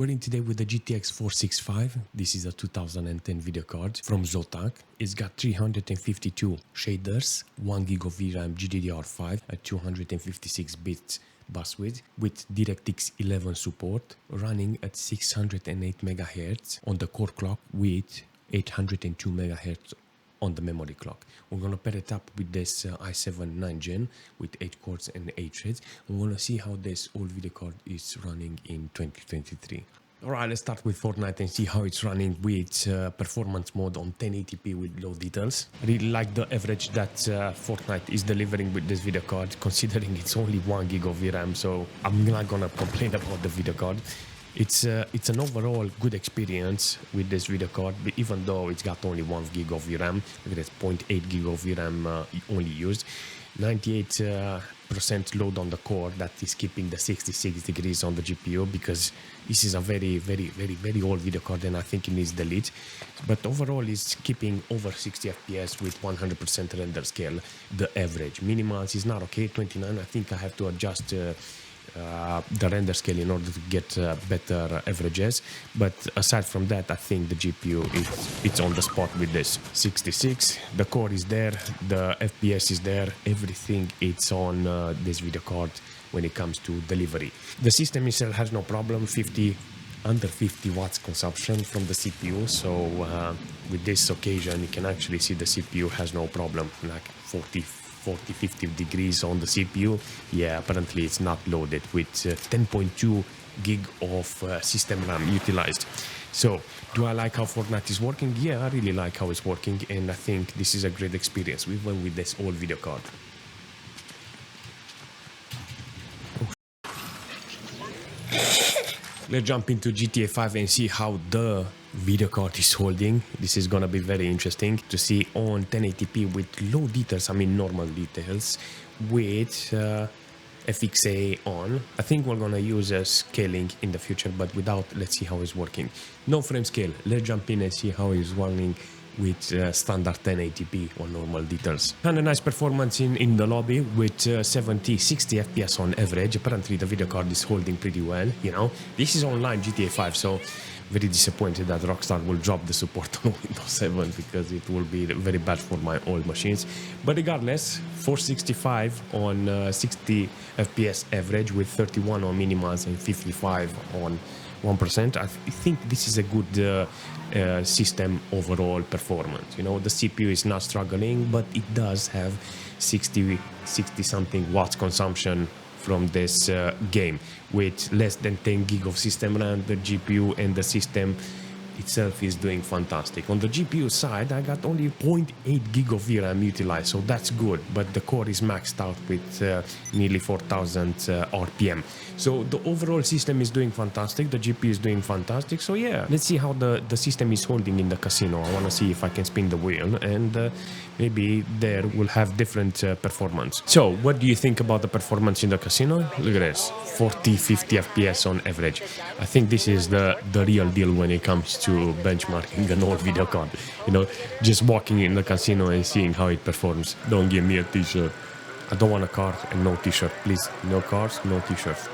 We're in today with the GTX 465. This is a 2010 video card from Zotac. It's got 352 shaders, 1 gig of VRAM GDDR5 at 256 bits bus width with DirectX 11 support, running at 608 MHz on the core clock with 802 MHz on the memory clock. We're going to pair it up with this i7 9 Gen with 8 cores and 8 threads. We're going to see how this old video card is running in 2023. Alright, let's start with Fortnite and see how it's running with performance mode on 1080p with low details. I really like the average that Fortnite is delivering with this video card, considering it's only 1 gig of VRAM, so I'm not gonna complain about the video card. It's an overall good experience with this video card, even though it's got only 1 gig of VRAM. Look at this, 0.8 gig of VRAM only used. 98% load on the core. That is keeping the 66 degrees on the GPU, because this is a very old video card and I think it needs delete. But overall it's keeping over 60 FPS with 100% render scale. The average minimals is not okay, 29. I think I have to adjust the render scale in order to get better averages, but aside from that I think the GPU it's on the spot with this 66. The core is there, the FPS is there, everything it's on this video card when it comes to delivery. The system itself has no problem, under 50 watts consumption from the CPU, so with this occasion you can actually see the CPU has no problem, like 40-50 degrees on the CPU. Yeah, apparently it's not loaded with 10.2 gig of system RAM utilized. So, do I like how Fortnite is working? Yeah, I really like how it's working, and I think this is a great experience even with this old video card. Let's jump into GTA 5 and see how the video card is holding. This is gonna be very interesting to see on 1080p with low details, I mean normal details, with FXA on. I think we're gonna use scaling in the future, but without, let's see how it's working. No frame scale. Let's jump in and see how it's running with standard 1080p on normal details. And a nice performance in the lobby with 60 FPS on average. Apparently the video card is holding pretty well, you know. This is online GTA 5, so very disappointed that Rockstar will drop the support on Windows 7, because it will be very bad for my old machines. But regardless, 465 on 60 FPS average with 31 on minimals and 55 on 1%. I think this is a good system overall performance. You know, the CPU is not struggling, but it does have 60 something watts consumption from this game with less than 10 gig of system RAM. The GPU and the system itself is doing fantastic. On the GPU side, I got only 0.8 gig of VRAM utilized, so that's good, but the core is maxed out with nearly 4000 RPM. So the overall system is doing fantastic, the GPU is doing fantastic. So yeah, let's see how the system is holding in the casino. I want to see if I can spin the wheel, and maybe there will have different performance. So what do you think about the performance in the casino? Look at this, 40-50 FPS on average. I think this is the real deal when it comes to benchmarking an old video card. You know, just walking in the casino and seeing how it performs. Don't give me a t-shirt. I don't want a car and no t-shirt, please. No cars, no t-shirts.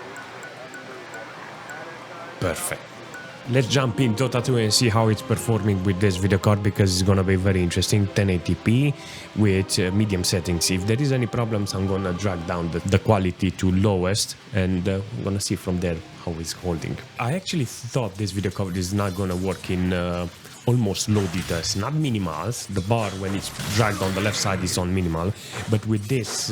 Perfect. Let's jump in Dota 2 and see how it's performing with this video card, because it's gonna be very interesting. 1080p with medium settings. If there is any problems, I'm gonna drag down the quality to lowest, and we're gonna see from there how it's holding. I actually thought this video card is not gonna work in almost low details, not minimals. The bar when it's dragged on the left side is on minimal, but with this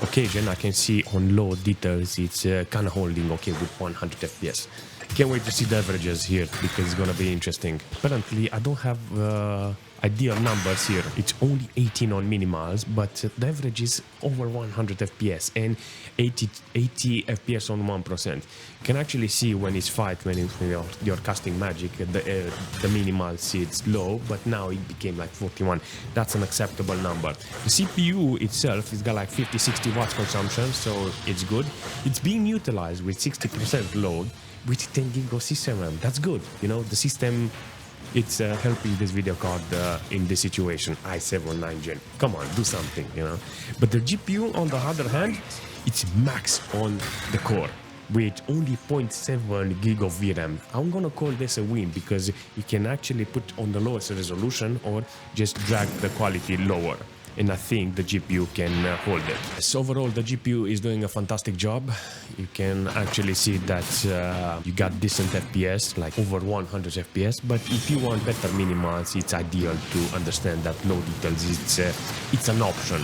occasion I can see on low details it's kind of holding okay with 100 FPS. Can't wait to see the averages here, because it's gonna be interesting. Apparently I don't have ideal numbers here. It's only 18 on minimals, but the average is over 100 FPS and 80 FPS on 1%. You can actually see when it's fight, when you're casting magic, the minimals it's low, but now it became like 41. That's an acceptable number. The CPU itself has got like 50-60 watts consumption, so it's good. It's being utilized with 60% load with 10 gig of system RAM. That's good. You know, the system, it's helping this video card in this situation. i7 9 Gen. Come on, do something, you know. But the GPU, on the other hand, it's max on the core. with only 0.7 gig of VRAM. I'm gonna call this a win because you can actually put on the lowest resolution or just drag the quality lower. And I think the GPU can hold it. So overall, the GPU is doing a fantastic job. You can actually see that you got decent FPS, like over 100 FPS. But if you want better minimals, it's ideal to understand that low details, it's an option.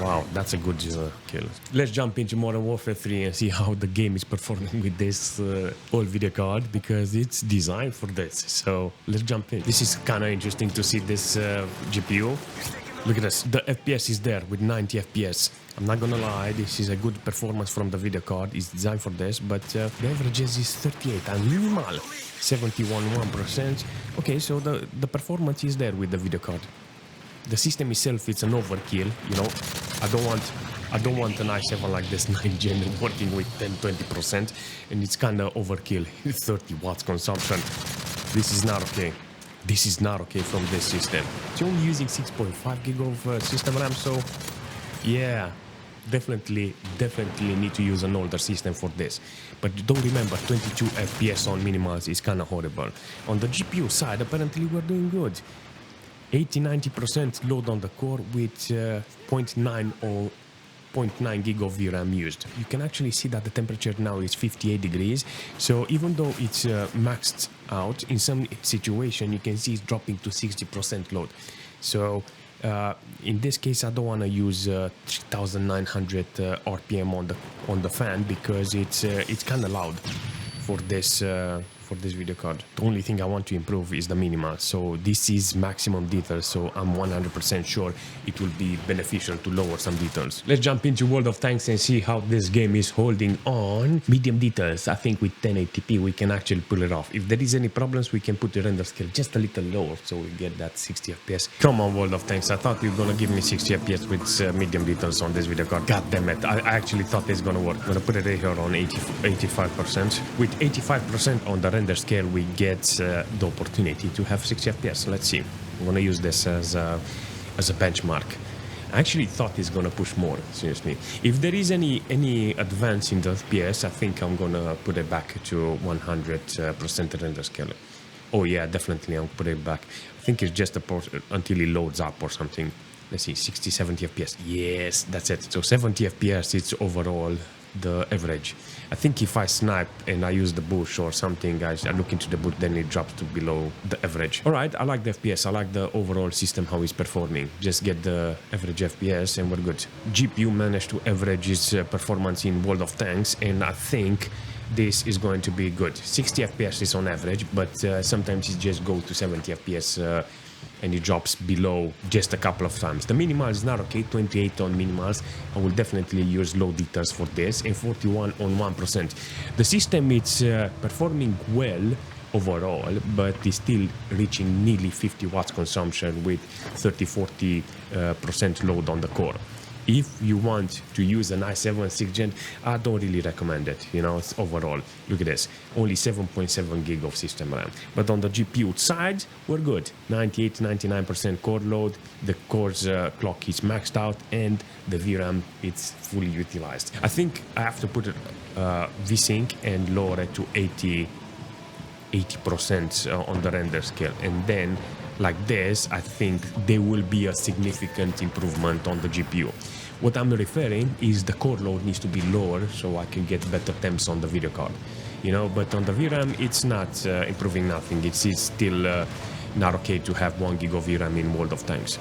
Wow, that's a good kill. Let's jump into Modern Warfare 3 and see how the game is performing with this old video card, because it's designed for this. So let's jump in. This is kind of interesting to see this GPU. Look at this. The FPS is there with 90 FPS. I'm not gonna lie, this is a good performance from the video card. It's designed for this, but the averages is 38 and minimal 71%. Okay, so the performance is there with the video card. The system itself, it's an overkill, you know. I don't want an i7 like this 9 gen working with 10-20%, and it's kind of overkill. 30 watts consumption. This is not okay. This is not okay from this system. It's only using 6.5 gig of system RAM, so yeah, definitely need to use an older system for this. But don't remember, 22 FPS on minimals is kind of horrible. On the GPU side, apparently we're doing good. 80-90% load on the core with 0.9 or 0.9 gig of VRAM used. You can actually see that the temperature now is 58 degrees. So even though it's maxed out, in some situation you can see it's dropping to 60% load. So in this case, I don't want to use 3900 RPM on the fan, because it's kind of loud for this video card. The only thing I want to improve is the minimal. So this is maximum details, so I'm 100% sure it will be beneficial to lower some details. Let's jump into World of Tanks and see how this game is holding on medium details. I think with 1080p we can actually pull it off. If there is any problems, we can put the render scale just a little lower so we get that 60 FPS. Come on, World of Tanks, I thought you were gonna give me 60 FPS with medium details on this video card. God damn it, I actually thought it's gonna work. I'm gonna put it here on 85%. With 85% on the render scale, we get the opportunity to have 60 FPS. Let's see. I'm gonna use this as a benchmark. I actually thought it's gonna push more, seriously. If there is any advance in the FPS, I think I'm gonna put it back to 100% render scale. Oh yeah, definitely I'll put it back. I think it's just until it loads up or something. Let's see, 60-70 FPS. Yes, that's it. So 70 FPS, it's overall the average. I think if I snipe and I use the bush or something, I look into the bush, then it drops to below the average. All right, I like the FPS. I like the overall system, how it's performing. Just get the average FPS and we're good. GPU managed to average its performance in World of Tanks, and I think this is going to be good. 60 FPS is on average, but sometimes it just goes to 70 FPS and it drops below just a couple of times. The minimal is not okay, 28 on minimals. I will definitely use low details for this, and 41 on 1%. The system is performing well overall, but it's still reaching nearly 50 watts consumption with 30-40% load on the core. If you want to use an i7 6th gen, I don't really recommend it, you know, it's overall. Look at this, only 7.7 gig of system RAM. But on the GPU side, we're good. 98-99% core load, the core's clock is maxed out, and the VRAM is fully utilized. I think I have to put it VSync and lower it to 80% on the render scale, and then like this, I think there will be a significant improvement on the GPU. What I'm referring is the core load needs to be lower so I can get better temps on the video card, you know. But on the VRAM, it's not improving nothing. It's still not okay to have 1 gig of VRAM in World of Tanks.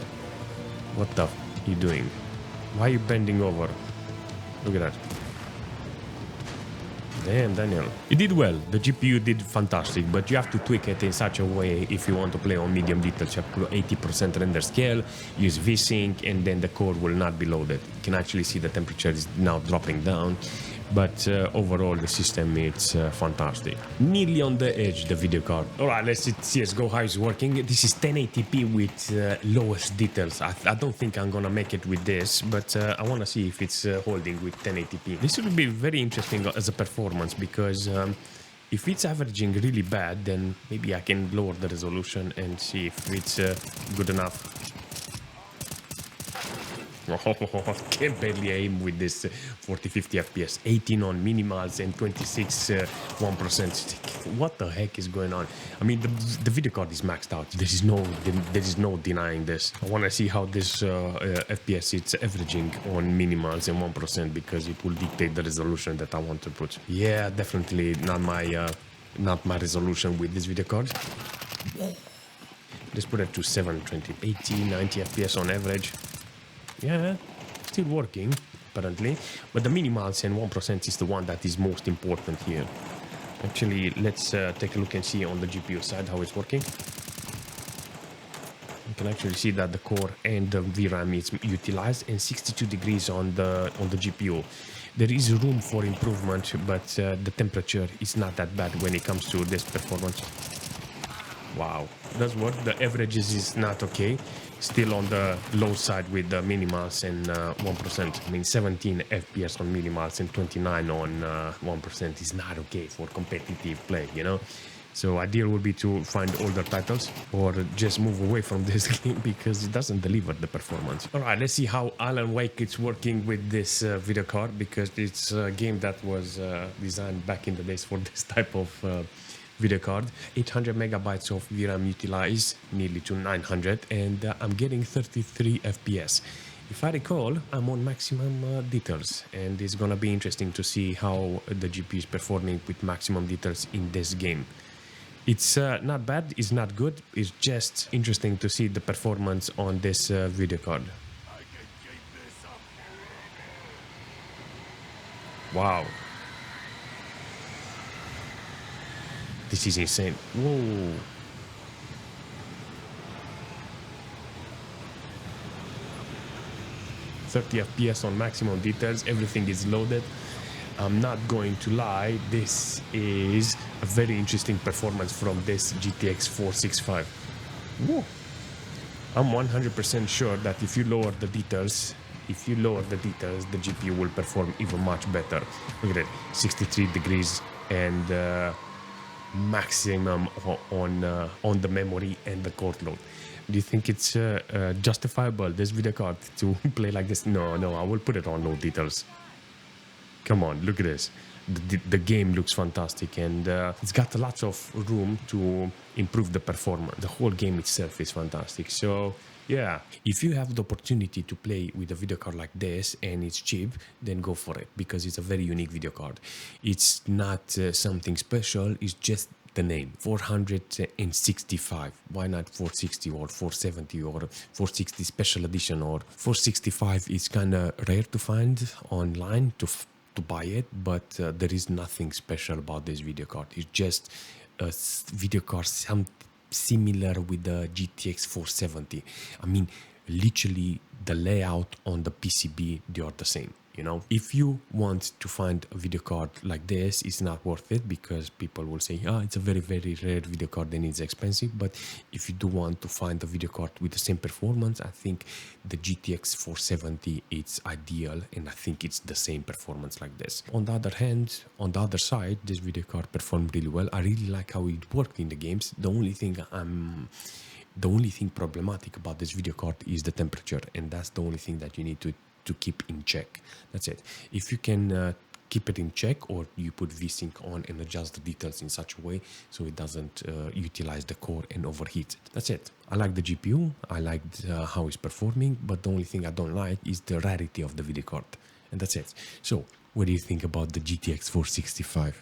What the f are you doing? Why are you bending over? Look at that. Damn, Daniel. You did well. The GPU did fantastic, but you have to tweak it in such a way if you want to play on medium details. You have to do 80% render scale, use VSync, and then the core will not be loaded. You can actually see the temperature is now dropping down, but overall the system is fantastic. Nearly on the edge, the video card. Alright, let's see CSGO how it's working. This is 1080p with lowest details. I don't think I'm gonna make it with this, but I wanna see if it's holding with 1080p. This will be very interesting as a performance, because if it's averaging really bad, then maybe I can lower the resolution and see if it's good enough. Oh, can barely aim with this 40-50 FPS, 18 on minimals and 26 1%. What the heck is going on? I mean, the video card is maxed out. There is no denying this. I want to see how this FPS it's averaging on minimals and 1% because it will dictate the resolution that I want to put. Yeah, definitely not my resolution with this video card. Let's put it to 720, 80, 90 FPS on average. Yeah, still working, apparently. But the minimals and 1% is the one that is most important here. Actually, let's take a look and see on the GPU side how it's working. You can actually see that the core and the VRAM is utilized and 62 degrees on the GPU. There is room for improvement, but the temperature is not that bad when it comes to this performance. Wow, does work. The averages is not okay. Still on the low side with the minimals and 1%. I mean, 17 FPS on minimals and 29 on 1% is not okay for competitive play, you know? So ideal would be to find older titles or just move away from this game because it doesn't deliver the performance. All right, let's see how Alan Wake is working with this video card because it's a game that was designed back in the days for this type of video card. 800 megabytes of VRAM utilized, nearly to 900, and I'm getting 33 FPS. If I recall, I'm on maximum details, and it's gonna be interesting to see how the GPU is performing with maximum details in this game. It's not bad, it's not good, it's just interesting to see the performance on this video card. Wow. This is insane. Whoa. .30 FPS on maximum details. Everything is loaded. I'm not going to lie. This is a very interesting performance from this GTX 465. Whoa. I'm 100% sure that if you lower the details, the GPU will perform even much better. Look at it, 63 degrees and maximum on the memory and the core load. Do you think it's justifiable, this video card, to play like this? No, I will put it on low details. Come on, look at this. The game looks fantastic and it's got lots of room to improve the performance. The whole game itself is fantastic. So yeah, if you have the opportunity to play with a video card like this and it's cheap, then go for it because it's a very unique video card. It's not something special, it's just the name. 465. Why not 460 or 470 or 460 special edition or 465? It's kind of rare to find online to buy it, but there is nothing special about this video card. It's just a video card similar with the GTX 470. I mean, literally the layout on the PCB, they are the same. You know, if you want to find a video card like this, it's not worth it because people will say, it's a very, very rare video card and it's expensive. But if you do want to find a video card with the same performance, I think the GTX 470 is ideal, and I think it's the same performance like this. On the other hand, on the other side, this video card performed really well. I really like how it worked in the games. The only thing problematic about this video card is the temperature, and that's the only thing that you need to keep in check. That's it. If you can keep it in check, or you put VSync on and adjust the details in such a way so it doesn't utilize the core and overheat it. That's it. I like the GPU, I like how it's performing, but the only thing I don't like is the rarity of the video card. And that's it. So what do you think about the GTX 465?